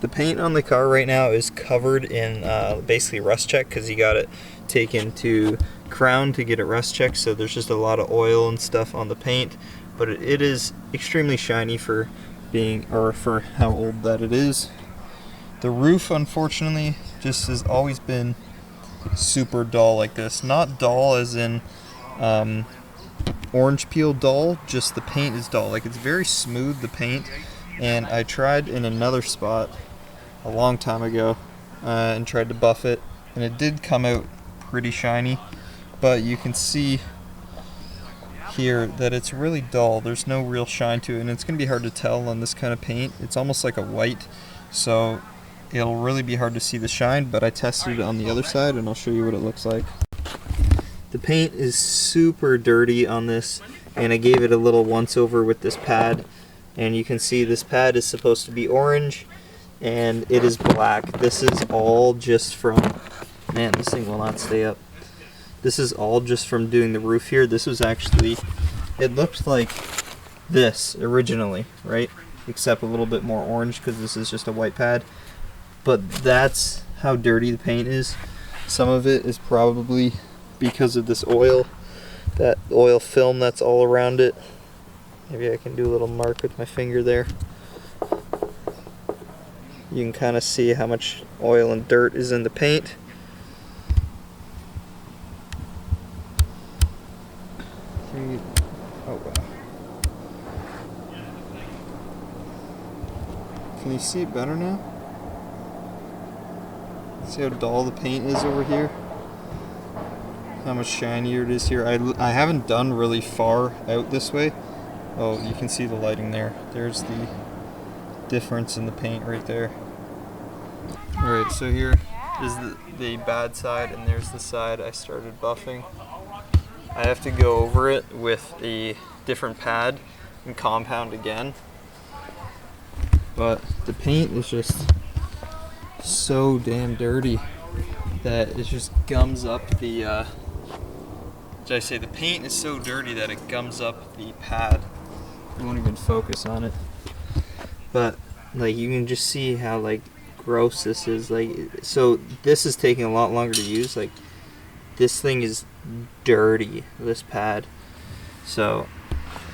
The paint on the car right now is covered in basically rust check because you got it taken to Crown to get it rust checked, so there's just a lot of oil and stuff on the paint, but it is extremely shiny for being, or for how old that it is. The roof, unfortunately, just has always been super dull like this. Not dull as in orange peel dull, just the paint is dull. Like, it's very smooth, the paint, and I tried in another spot a long time ago and tried to buff it, and it did come out pretty shiny, but you can see here that it's really dull. There's no real shine to it, and it's going to be hard to tell on this kind of paint. It's almost like a white, so it'll really be hard to see the shine, but I tested it on the other side and I'll show you what it looks like. The paint is super dirty on this, and I gave it a little once over with this pad, and you can see this pad is supposed to be orange and it is black. This is all just from, man, this thing will not stay up. This is all just from doing the roof here. This was actually, it looked like this originally, right? Except a little bit more orange because this is just a white pad. But that's how dirty the paint is. Some of it is probably because of this oil, that oil film that's all around it. Maybe I can do a little mark with my finger there. You can kind of see how much oil and dirt is in the paint. Oh wow. Can you see it better now? See how dull the paint is over here? How much shinier it is here. I haven't done really far out this way. Oh, you can see the lighting there. There's the difference in the paint right there. Alright, so here is the bad side, and there's the side I started buffing. I have to go over it with a different pad and compound again. But the paint is just so damn dirty that it just gums up the, did I say the paint is so dirty that it gums up the pad. I won't even focus on it. But like, you can just see how like gross this is. Like, so this is taking a lot longer to use. Like, this thing is dirty, this pad. So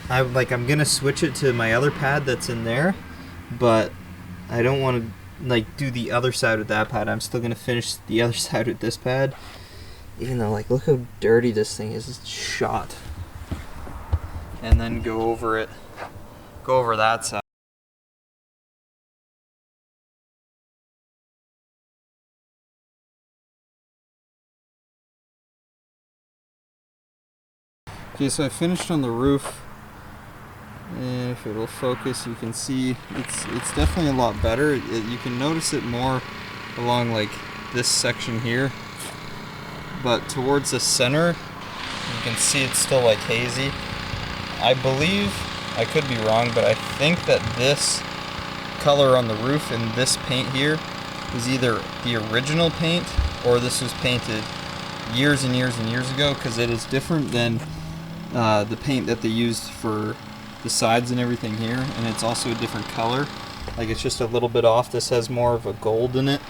I'm gonna switch it to my other pad that's in there, but I don't want to like do the other side with that pad. I'm still gonna finish the other side with this pad, even though, like, look how dirty this thing is. It's shot. And then go over that side. Okay, so I finished on the roof, and if it'll focus, you can see it's definitely a lot better. You can notice it more along like this section here, but towards the center, you can see it's still like hazy. I believe, I could be wrong, but I think that this color on the roof and this paint here is either the original paint or this was painted years and years and years ago, because it is different than the paint that they used for the sides and everything here, and it's also a different color. Like, it's just a little bit off. This has more of a gold in it,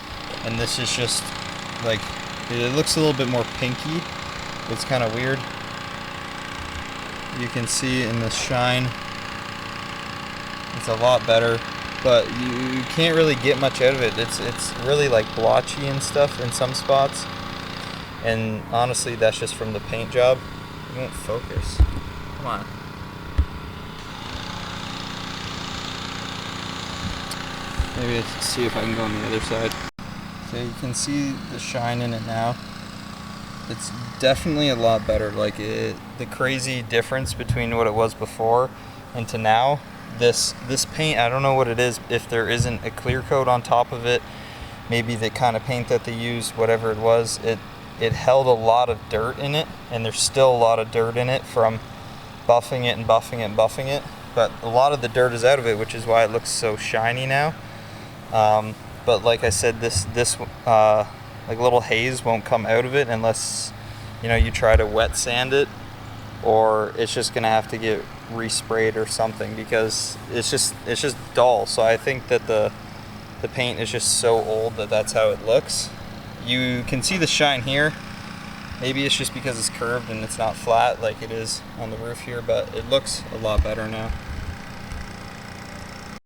and this is just like, it looks a little bit more pinky. It's kind of weird. You can see in the shine it's a lot better, but you can't really get much out of it. It's really like blotchy and stuff in some spots, and honestly that's just from the paint job. It won't focus. Come on. Maybe let's see if I can go on the other side. Okay, you can see the shine in it now. It's definitely a lot better. Like, the crazy difference between what it was before and to now. This paint, I don't know what it is, if there isn't a clear coat on top of it, maybe the kind of paint that they used, whatever it was, it held a lot of dirt in it, and there's still a lot of dirt in it from buffing it and buffing it and buffing it, but a lot of the dirt is out of it, which is why it looks so shiny now. But like I said, this like little haze won't come out of it unless, you know, you try to wet sand it, or it's just gonna have to get resprayed or something, because it's just dull. So I think that the the paint is just so old that that's how it looks. You can see the shine here. Maybe it's just because it's curved and it's not flat like it is on the roof here, but it looks a lot better now.